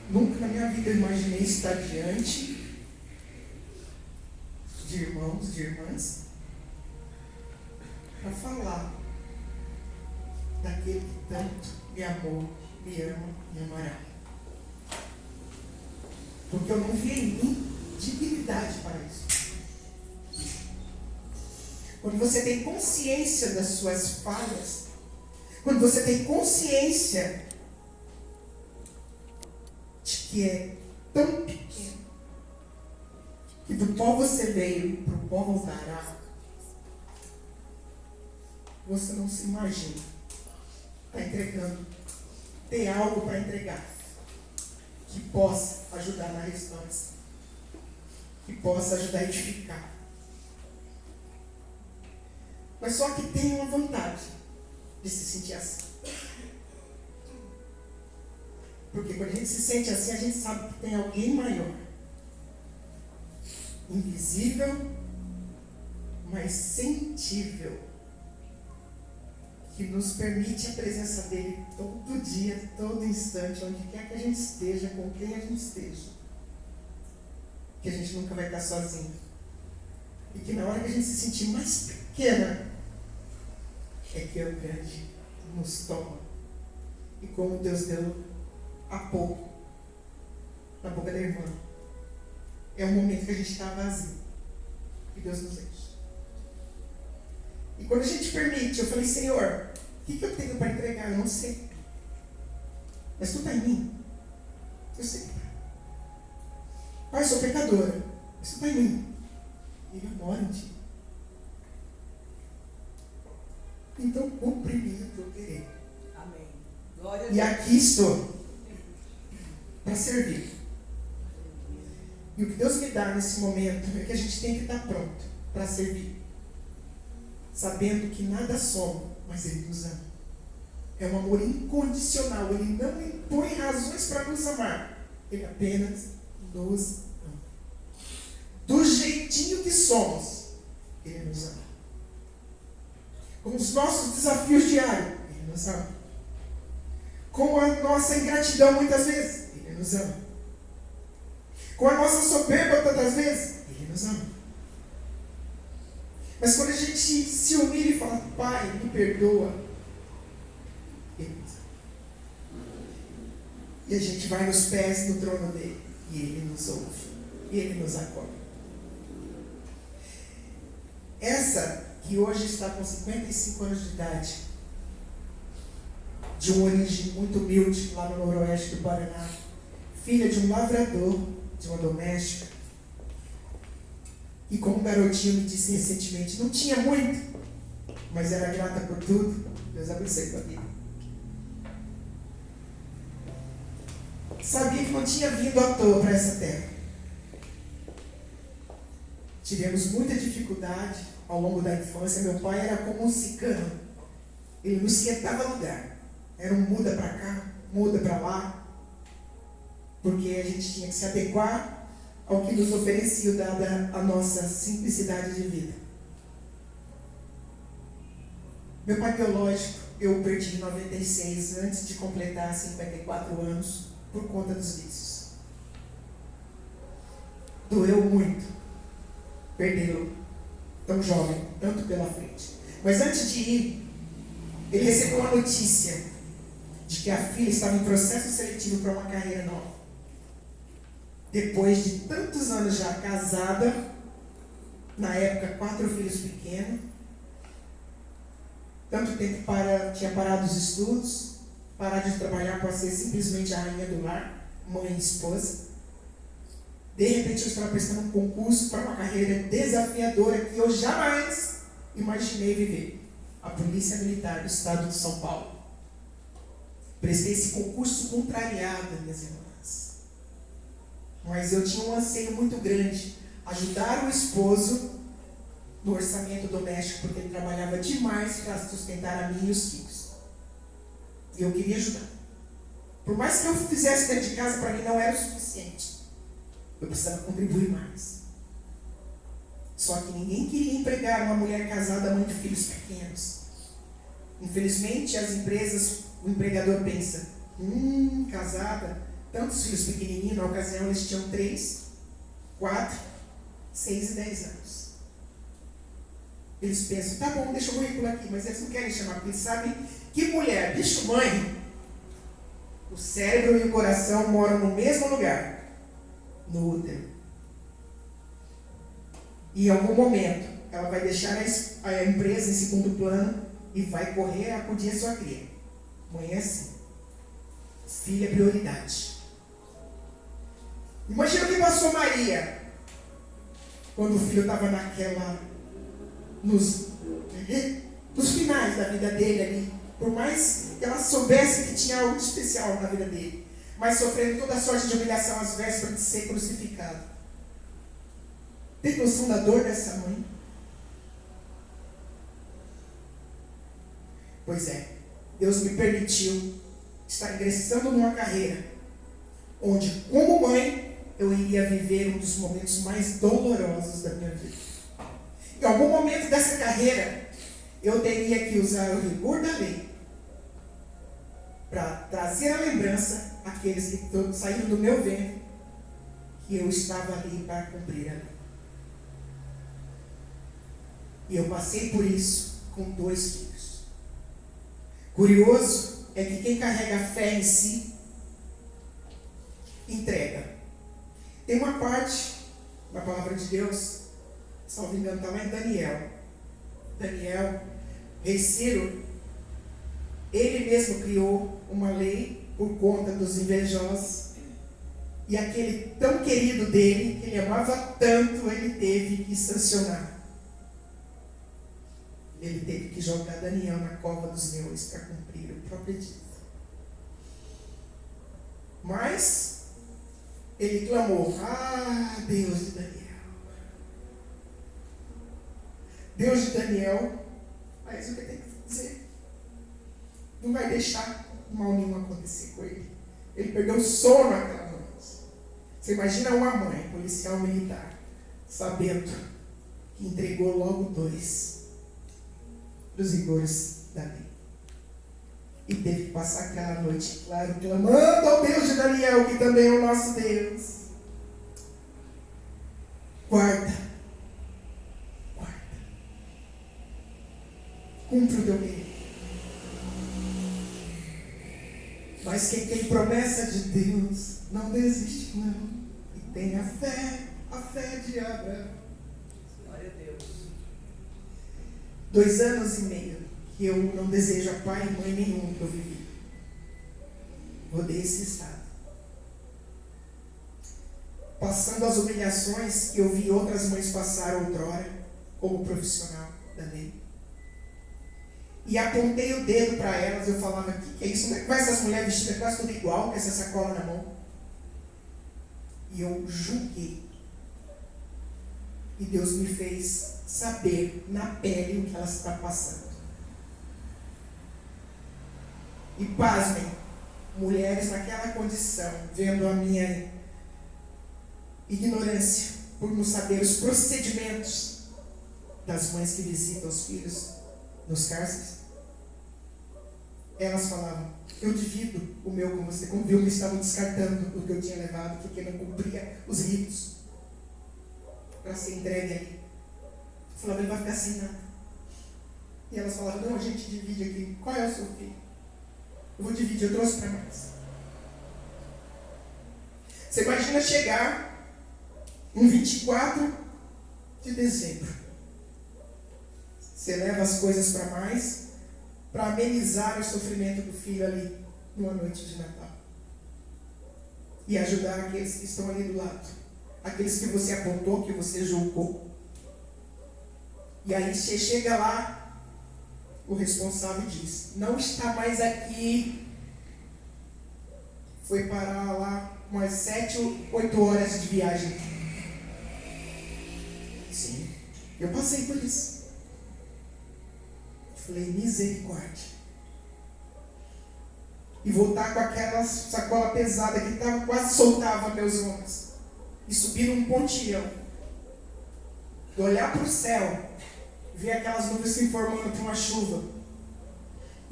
Nunca na minha vida eu imaginei estar diante de irmãos, de irmãs, para falar daquele que tanto me amou, me ama, me amará. Porque eu não vi em mim dignidade para isso. Quando você tem consciência das suas falhas, quando você tem consciência de que é tão pequeno, que do pó você veio e para o pó voltará, você não se imagina está entregando, ter algo para entregar que possa ajudar na restância, que possa ajudar a edificar. Mas só que tem uma vantagem de se sentir assim. Porque quando a gente se sente assim, a gente sabe que tem alguém maior, invisível, mas sentível, que nos permite a presença dele todo dia, todo instante, onde quer que a gente esteja, com quem a gente esteja. Que a gente nunca vai estar sozinho. E que na hora que a gente se sentir mais pequena, é que o grande nos toma. E como Deus deu há pouco, na boca da irmã, é o momento que a gente está vazio. E Deus nos enche. E quando a gente permite, eu falei, Senhor, o que eu tenho para entregar? Eu não sei. Mas tu está em mim? Eu sei. Pai, eu sou pecadora. Mas tu está em mim. Ele mora em ti. Então, cumpre em mim o que eu querer. Amém. Glória a Deus. E aqui estou. Para servir. E o que Deus me dá nesse momento é que a gente tem que estar pronto para servir. Sabendo que nada somos, mas Ele nos ama. É um amor incondicional. Ele não impõe razões para nos amar. Ele apenas nos ama. Do jeitinho que somos, Ele nos ama. Com os nossos desafios diários, Ele nos ama. Com a nossa ingratidão muitas vezes, Ele nos ama. Com a nossa soberba tantas vezes, Ele nos ama. Mas quando a gente se humilha e fala, Pai, me perdoa, Ele nos ama. E a gente vai nos pés no trono dele, e Ele nos ouve, e Ele nos acolhe. Essa que hoje está com 55 anos de idade, de uma origem muito humilde, lá no noroeste do Paraná, filha de um lavrador, de uma doméstica, e como um garotinho me disse recentemente, não tinha muito, mas era grata por tudo. Deus abençoe tua vida. Sabia que não tinha vindo à toa para essa terra. Tivemos muita dificuldade ao longo da infância. Meu pai era como um cigano. Ele não esquentava lugar. Era um muda para cá, muda para lá. Porque a gente tinha que se adequar ao que nos oferecia, dada a nossa simplicidade de vida. Meu pai biológico, eu perdi em 96, antes de completar 54 anos, por conta dos vícios. Doeu muito perdê-lo tão jovem, tanto pela frente. Mas antes de ir, ele recebeu uma notícia de que a filha estava em processo seletivo para uma carreira nova. Depois de tantos anos já casada, na época 4 filhos pequenos, tanto tempo tinha parado os estudos, parado de trabalhar para ser simplesmente a rainha do lar, mãe e esposa. De repente eu estava prestando um concurso para uma carreira desafiadora que eu jamais imaginei viver. A Polícia Militar do Estado de São Paulo. Prestei esse concurso contrariada, minhas irmãs. Mas eu tinha um anseio muito grande, ajudar o esposo no orçamento doméstico, porque ele trabalhava demais para sustentar a mim e os filhos. E eu queria ajudar. Por mais que eu fizesse dentro de casa, para mim não era o suficiente. Eu precisava contribuir mais. Só que ninguém queria empregar uma mulher casada, mãe de filhos pequenos. Infelizmente, as empresas, o empregador pensa, casada, tantos filhos pequenininhos, na ocasião eles tinham 3, 4, 6 e 10 anos. Eles pensam, tá bom, deixa o currículo aqui, mas eles não querem chamar, porque eles sabem que mulher, bicho mãe, o cérebro e o coração moram no mesmo lugar, no útero. E em algum momento, ela vai deixar a empresa em segundo plano e vai correr a acudir a sua cria. Mãe é assim. Filha é prioridade. Imagina o que passou Maria quando o filho estava nos finais da vida dele ali. Por mais que ela soubesse que tinha algo de especial na vida dele, mas sofrendo toda sorte de humilhação às vésperas de ser crucificado. Tem noção da dor dessa mãe? Pois é, Deus me permitiu estar ingressando numa carreira onde, como mãe, eu iria viver um dos momentos mais dolorosos da minha vida. Em algum momento dessa carreira, eu teria que usar o rigor da lei para trazer à lembrança aqueles que saíram do meu ventre, que eu estava ali para cumprir a lei. E eu passei por isso com 2 filhos. Curioso é que quem carrega a fé em si, entrega. Tem uma parte na palavra de Deus, se não me engano, está lá em Daniel. Daniel, rei Ciro, ele mesmo criou uma lei por conta dos invejosos. E aquele tão querido dele, que ele amava tanto, ele teve que sancionar. Ele teve que jogar Daniel na cova dos leões para cumprir o próprio dito. Mas ele clamou: ah, Deus de Daniel. Deus de Daniel, mas o que tem que dizer? Não vai deixar mal nenhum acontecer com ele. Ele perdeu o sono naquela noite. Você imagina uma mãe, policial militar, sabendo que entregou logo 2 dos rigores da lei. E teve que passar aquela noite, claro, clamando ao Deus de Daniel, que também é o nosso Deus. Guarda. Cumpre o teu reino. Mas quem tem promessa de Deus não desiste, não. E tem a fé de Abraão. Glória a Deus. 2 anos e meio que eu não desejo a pai e mãe nenhum que eu vivi. Rodei esse estado. Passando as humilhações que eu vi outras mães passar outrora, como profissional da lei. E apontei o dedo para elas, eu falava: o que é isso? Como é que vai essas mulheres vestidas quase tudo igual, com essa sacola na mão? E eu julguei. E Deus me fez saber na pele o que elas estão passando. E pasmem, mulheres naquela condição, vendo a minha ignorância por não saber os procedimentos das mães que visitam os filhos nos cárceres, elas falavam: eu divido o meu com você. Como viu, me estavam descartando o que eu tinha levado, porque não cumpria os ritos para ser entregue ali. Eu falava: ele vai ficar sem nada. E elas falavam: não, a gente divide aqui. Qual é o seu filho? Eu vou dividir, eu trouxe para mais. Você imagina chegar um 24 de dezembro. Você leva as coisas para mais, para amenizar o sofrimento do filho ali, numa noite de Natal. E ajudar aqueles que estão ali do lado. Aqueles que você apontou, que você julgou. E aí você chega lá, o responsável diz: não está mais aqui. Foi parar lá umas 7 ou 8 horas de viagem. Sim, eu passei por isso. Falei: misericórdia. E voltar com aquela sacola pesada que quase soltava meus ombros. E subir num pontilhão. E olhar para o céu. Ver aquelas nuvens se formando para uma chuva.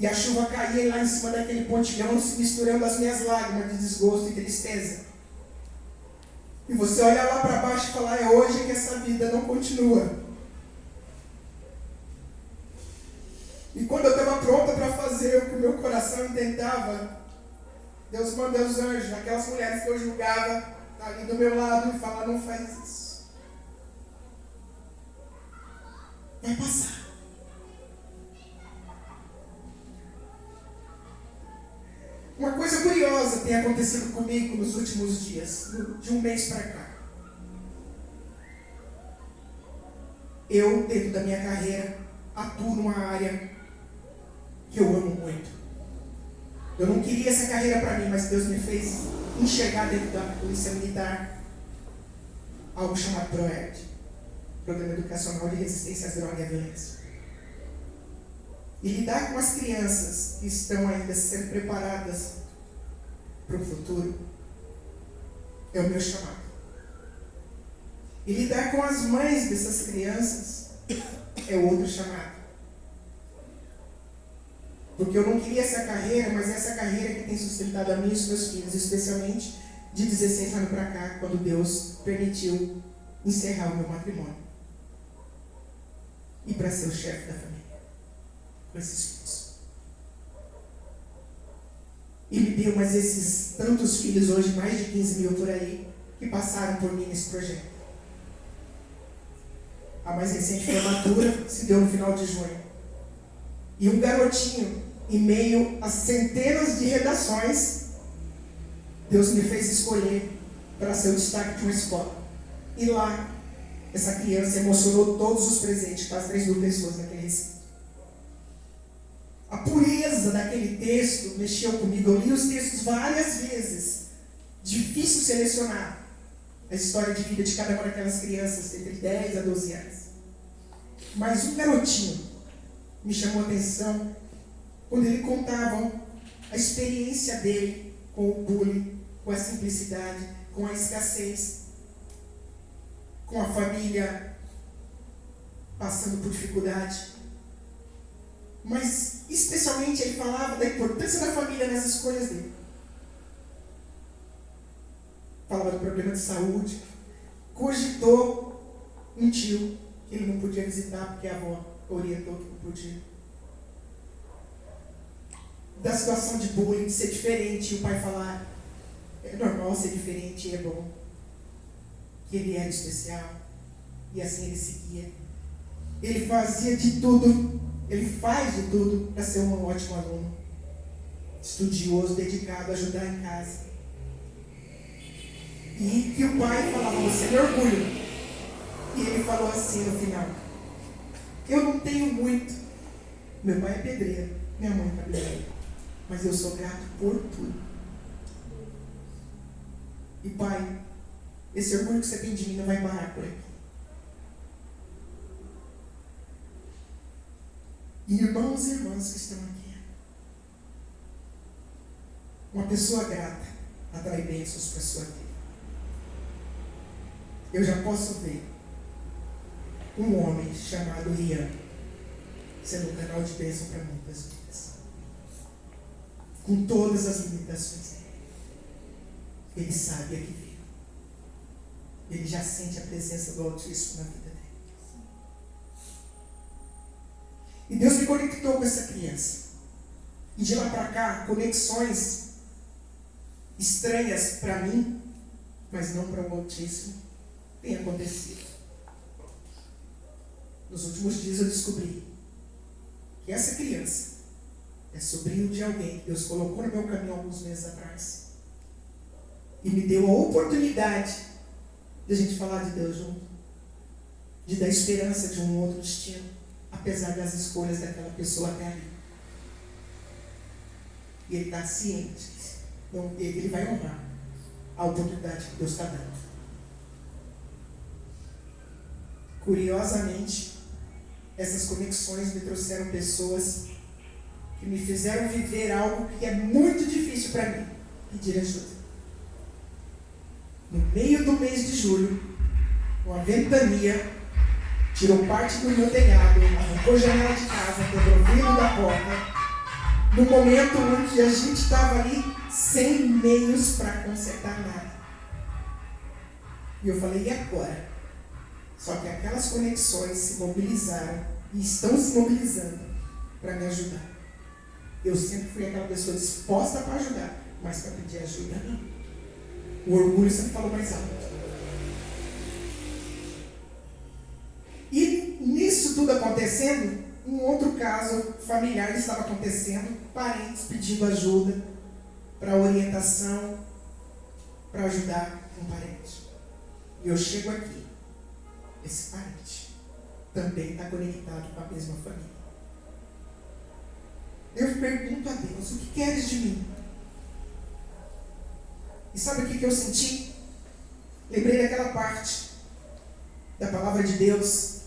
E a chuva caía lá em cima daquele pontilhão, se misturando as minhas lágrimas de desgosto e tristeza. E você olhar lá para baixo e falar, é hoje que essa vida não continua. E quando eu estava pronta para fazer o que o meu coração intentava, Deus manda os anjos, aquelas mulheres que eu julgava, tá ali do meu lado e fala, não faz isso. Vai passar. Uma coisa curiosa tem acontecido comigo nos últimos dias, de um mês para cá. Eu, dentro da minha carreira, atuo numa área que eu amo muito. Eu não queria essa carreira para mim, mas Deus me fez enxergar dentro da Polícia Militar algo chamado PROERD, Programa Educacional de Resistência às Drogas e à Violência. E lidar com as crianças que estão ainda sendo preparadas para o futuro é o meu chamado. E lidar com as mães dessas crianças é o outro chamado. Porque eu não queria essa carreira, mas essa carreira que tem sustentado a mim e os meus filhos, especialmente de 16 anos para cá, quando Deus permitiu encerrar o meu matrimônio. E para ser o chefe da família. Com esses filhos. E me deu mais esses tantos filhos hoje, mais de 15 mil por aí, que passaram por mim nesse projeto. A mais recente formatura se deu no final de junho. E um garotinho, em meio a centenas de redações, Deus me fez escolher para ser o destaque de uma escola. E lá, essa criança emocionou todos os presentes, quase 3 mil pessoas naquele recinto. A pureza daquele texto mexeu comigo. Eu li os textos várias vezes. Difícil selecionar a história de vida de cada uma daquelas crianças, entre 10 a 12 anos. Mas um garotinho me chamou a atenção quando ele contava a experiência dele com o bullying, com a simplicidade, com a escassez, com a família passando por dificuldade. Mas, especialmente, ele falava da importância da família nas escolhas dele. Falava do problema de saúde. Cogitou um tio que ele não podia visitar porque a avó orientou que não podia. Da situação de bullying, de ser diferente, e o pai falar, é normal ser diferente e é bom. Que ele era especial. E assim ele seguia. Ele fazia de tudo. Ele faz de tudo para ser um ótimo aluno, estudioso, dedicado, ajudar em casa. E que o pai falava, você me orgulho. E ele falou assim no final, eu não tenho muito. Meu pai é pedreiro, minha mãe é cabeleireira, mas eu sou grato por tudo. E pai, esse orgulho que você tem de mim não vai parar por aqui. Irmãos e irmãs que estão aqui, uma pessoa grata atrai bênçãos para a sua vida. Eu já posso ver um homem chamado Rian sendo um canal de bênção para muitas vidas, com todas as limitações dele. Ele sabe a que veio. Ele já sente a presença do Altíssimo na vida dele. E Deus me conectou com essa criança. E de lá para cá, conexões estranhas para mim, mas não para o Altíssimo, têm acontecido. Nos últimos dias eu descobri que essa criança é sobrinho de alguém que Deus colocou no meu caminho alguns meses atrás. E me deu a oportunidade de a gente falar de Deus junto. De dar esperança de um outro destino, apesar das escolhas daquela pessoa até ali. E ele está ciente. Então, ele vai honrar a oportunidade que Deus está dando. Curiosamente, essas conexões me trouxeram pessoas que me fizeram viver algo que é muito difícil para mim, pedir ajuda. No meio do mês de julho, uma ventania tirou parte do meu telhado, arrancou a janela de casa, quebrou o vidro da porta No momento onde a gente estava ali sem meios para consertar nada. E eu falei, e agora? Só que aquelas conexões se mobilizaram e estão se mobilizando para me ajudar. Eu sempre fui aquela pessoa disposta para ajudar, mas para pedir ajuda não. O orgulho sempre falou mais alto. E nisso tudo acontecendo, um outro caso familiar estava acontecendo, parentes pedindo ajuda para orientação, para ajudar um parente. E eu chego aqui, esse parente também está conectado com a mesma família. Eu pergunto a Deus, o que queres de mim? E sabe o que eu senti? Lembrei daquela parte da palavra de Deus,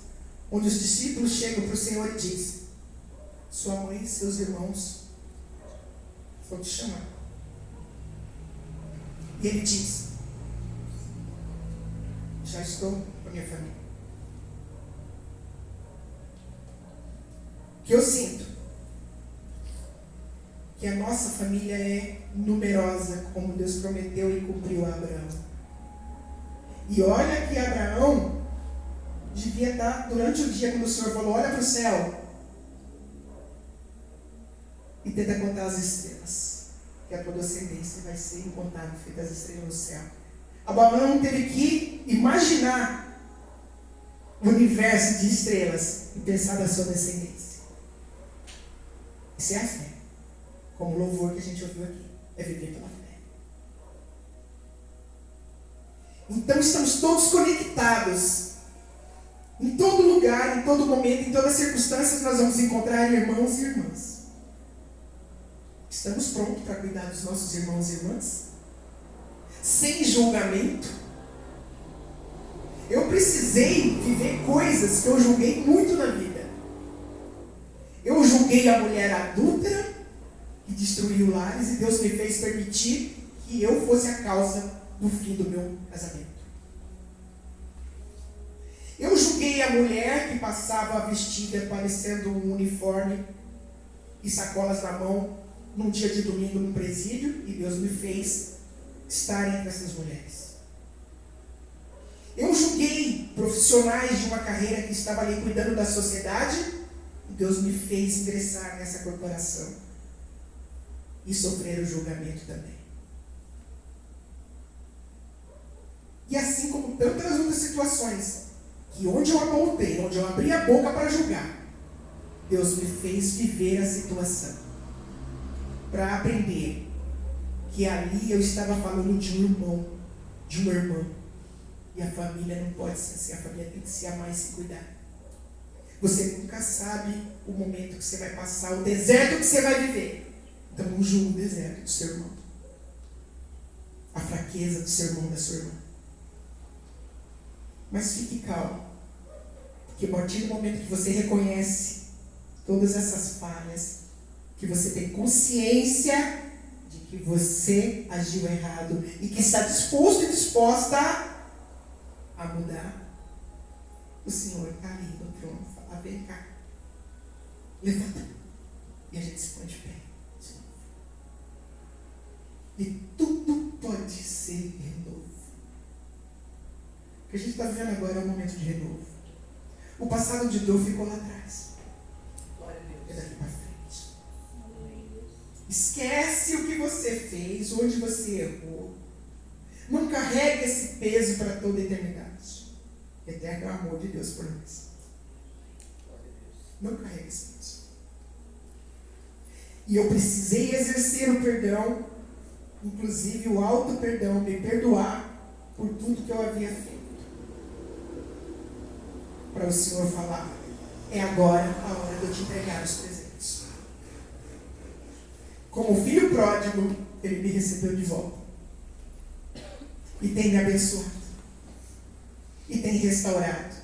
onde os discípulos chegam para o Senhor e dizem, sua mãe e seus irmãos vão te chamar. E ele diz, já estou com a minha família. O que eu sinto? Que a nossa família é numerosa, como Deus prometeu e cumpriu a Abraão. E olha que Abraão devia estar, durante o dia, quando o Senhor falou, olha para o céu e tenta contar as estrelas, que a tua descendência vai ser incontável, feita as estrelas no céu. Abraão teve que imaginar o universo de estrelas e pensar na sua descendência. Isso é a fé. Como o louvor que a gente ouviu aqui. É viver pela fé. Então estamos todos conectados. Em todo lugar, em todo momento, em todas as circunstâncias, nós vamos encontrar irmãos e irmãs. Estamos prontos para cuidar dos nossos irmãos e irmãs? Sem julgamento. Eu precisei viver coisas que eu julguei muito na vida. Eu julguei a mulher adúltera, que destruiu lares, e Deus me fez permitir que eu fosse a causa do fim do meu casamento. Eu julguei a mulher que passava vestida parecendo um uniforme e sacolas na mão num dia de domingo no presídio, e Deus me fez estar entre essas mulheres. Eu julguei profissionais de uma carreira que estava ali cuidando da sociedade, e Deus me fez ingressar nessa corporação e sofrer o julgamento também. E assim como tantas outras situações, que onde eu apontei, onde eu abri a boca para julgar, Deus me fez viver a situação, para aprender que ali eu estava falando de um irmão, de uma irmã, e a família não pode ser assim, a família tem que se amar e se cuidar. Você nunca sabe o momento que você vai passar, o deserto que você vai viver. Então não julgue o deserto do seu irmão, a fraqueza do seu irmão, da sua irmã. Mas fique calmo, porque a partir do momento que você reconhece todas essas falhas, que você tem consciência de que você agiu errado e que está disposto e disposta a mudar, o Senhor está ali no trono, fala, vem cá, levanta, e a gente se põe de pé. E tudo pode ser renovo. O que a gente está vivendo agora é um momento de renovo. O passado de dor ficou lá atrás. É daqui para frente. Esquece o que você fez, onde você errou. Não carregue esse peso para toda a eternidade. Eterno é o amor de Deus por nós. Não carregue esse peso. E eu precisei exercer o perdão, inclusive o auto perdão, me perdoar por tudo que eu havia feito. Para o Senhor falar, é agora a hora de eu te entregar os presentes. Como filho pródigo, ele me recebeu de volta. E tem me abençoado. E tem restaurado.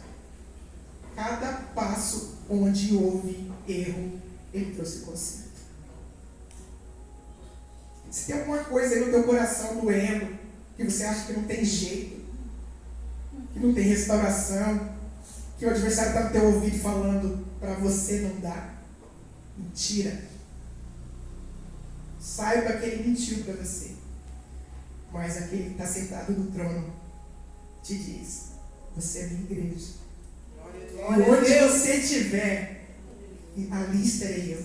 Cada passo onde houve erro, ele trouxe conserto. Se tem alguma coisa aí no teu coração doendo, que você acha que não tem jeito, que não tem restauração, que o adversário está no teu ouvido falando para você não dar, mentira. Saiba que ele mentiu para você. Mas aquele que está sentado no trono te diz: você é minha igreja. E onde você estiver, ali estarei eu.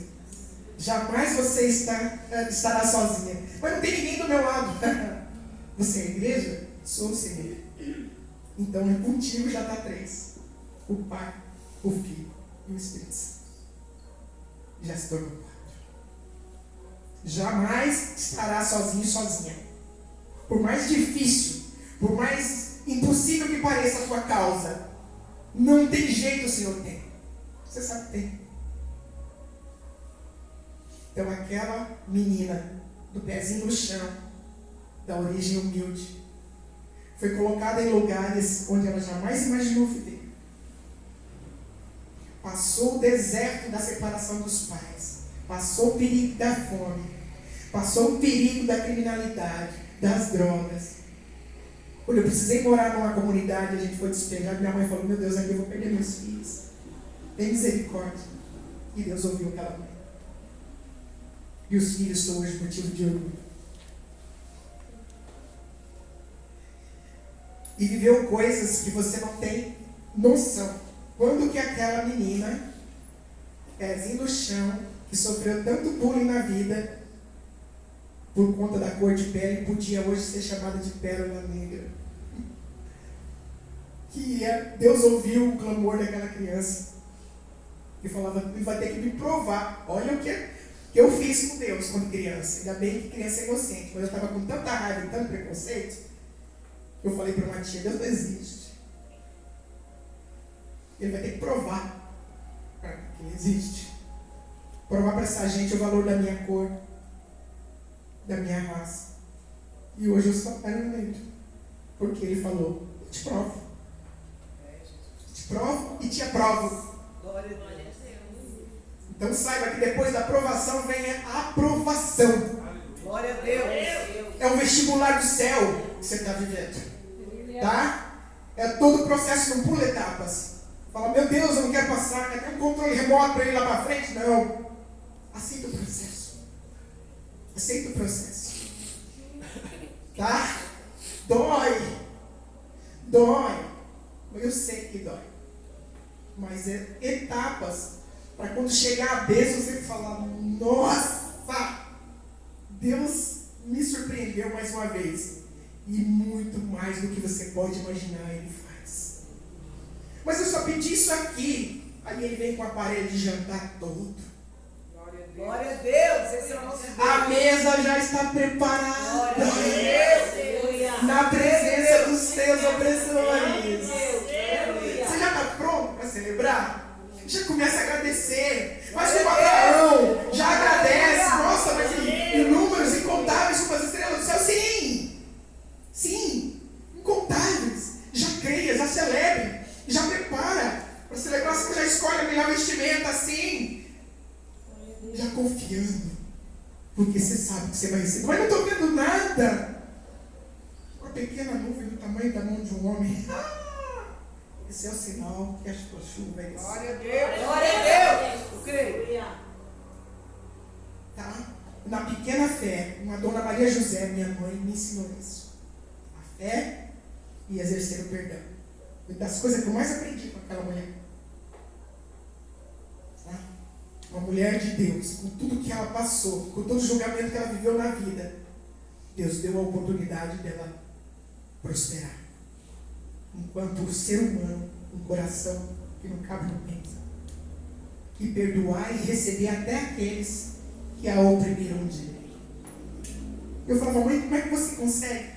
Jamais você estará sozinha. Mas não tem ninguém do meu lado. Você é a igreja? Sou o Senhor. Então contigo já está 3. O Pai, o Filho e o Espírito Santo. Já se tornou 4. Jamais estará sozinho e sozinha. Por mais difícil, por mais impossível que pareça a tua causa, não tem jeito, o Senhor tem. Você sabe que tem. Então aquela menina do pezinho no chão, da origem humilde, foi colocada em lugares onde ela jamais imaginou viver. Passou o deserto da separação dos pais. Passou o perigo da fome. Passou o perigo da criminalidade, das drogas. Quando eu precisei morar numa comunidade, a gente foi despejar, minha mãe falou: meu Deus, aqui eu vou perder meus filhos. Tem misericórdia. E Deus ouviu aquela mãe. E os filhos são hoje motivo de orgulho. E viveu coisas que você não tem noção. Quando que aquela menina, pezinho no chão, que sofreu tanto bullying na vida, por conta da cor de pele, podia hoje ser chamada de pérola negra. Deus ouviu o clamor daquela criança. E falava: ele vai ter que me provar. Olha o que eu fiz com Deus quando criança. Ainda bem que criança é inocente. Mas eu estava com tanta raiva e tanto preconceito, que eu falei para uma tia: Deus não existe. Ele vai ter que provar que ele existe. Provar para essa gente o valor da minha cor, da minha raça. E hoje eu sou pérola negra. Porque ele falou: eu te provo. Te provo e te aprovo. Glória a Deus. Então saiba que depois da aprovação vem a aprovação. Glória a Deus. É o vestibular do céu que você está vivendo. Tá? É todo o processo, não pula etapas. Fala: meu Deus, eu não quero passar, quer ter um controle remoto para ir lá para frente? Não. Aceita o processo. Aceita o processo. Tá? Dói. Eu sei que dói. Mas é etapas para quando chegar a bênção você falar: nossa, Deus me surpreendeu mais uma vez. E muito mais do que você pode imaginar Ele faz. Mas eu só pedi isso aqui. Aí Ele vem com o aparelho de jantar todo. Glória a Deus. Esse é o nosso Deus. A mesa já está preparada. Glória a Deus. Na presença dos seus opressores. Você já está pronto para celebrar? Já começa a agradecer. Faz como Abraão. Já agradece. Nossa, mas inúmeros, incontáveis como as estrelas do céu. Sim. Incontáveis. Já creia, já celebre. Já prepara. Para celebração, já escolhe a melhor vestimenta. Assim. Já confiando. Porque você sabe que você vai receber. Mas não estou vendo nada. Uma pequena nuvem do tamanho da mão de um homem. Esse é o sinal que a chuva vai descer. Glória a Deus. Glória a Deus. Eu creio. Tá? Na pequena fé, uma dona Maria José, minha mãe, me ensinou isso. A fé e exercer o perdão. Uma das coisas que eu mais aprendi com aquela mulher. Tá? Uma mulher de Deus, com tudo que ela passou, com todo o julgamento que ela viveu na vida, Deus deu a oportunidade dela prosperar. Enquanto o ser humano, um coração que não cabe no peito, e perdoar e receber até aqueles que a oprimiram um dia. Eu falava: mãe, como é que você consegue?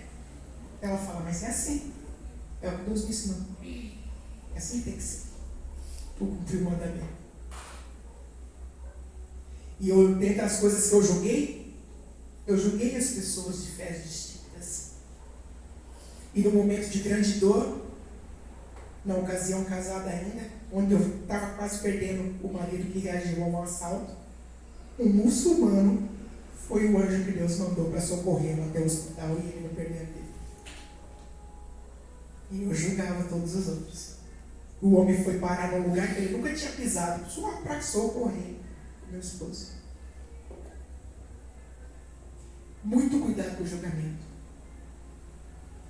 Ela fala: mas é assim. É o que Deus me ensinou. É assim que tem que ser. Tu cumpriu o mandamento. E eu, dentre as coisas que eu julguei as pessoas de fés distintas. E no momento de grande dor, na ocasião casada ainda, onde eu estava quase perdendo o marido que reagiu ao assalto, um muçulmano foi o anjo que Deus mandou para socorrê-lo até o hospital e ele não perdeu a vida. E eu julgava todos os outros. O homem foi parar num lugar que ele nunca tinha pisado, só para socorrer o meu esposo. Muito cuidado com o julgamento.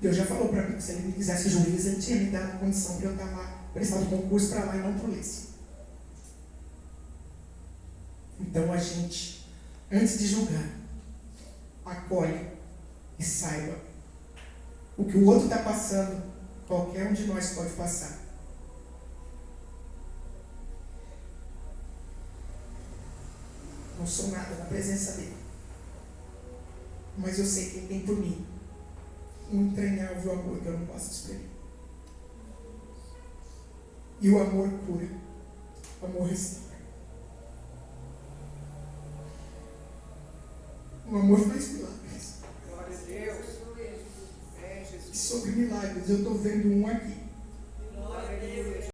Deus já falou para mim que se ele me quisesse juiz, ele tinha me dado condição para eu estar lá, prestar o concurso para lá e não para o Lêcio. Então a gente, antes de julgar, acolhe e saiba o que o outro está passando, qualquer um de nós pode passar. Não sou nada na presença dele, mas eu sei que ele tem por mim um entranhável amor que eu não posso exprimir. E o amor cura, o amor restaura. O amor faz milagres. Glória a Deus. E sobre milagres, eu estou vendo um aqui.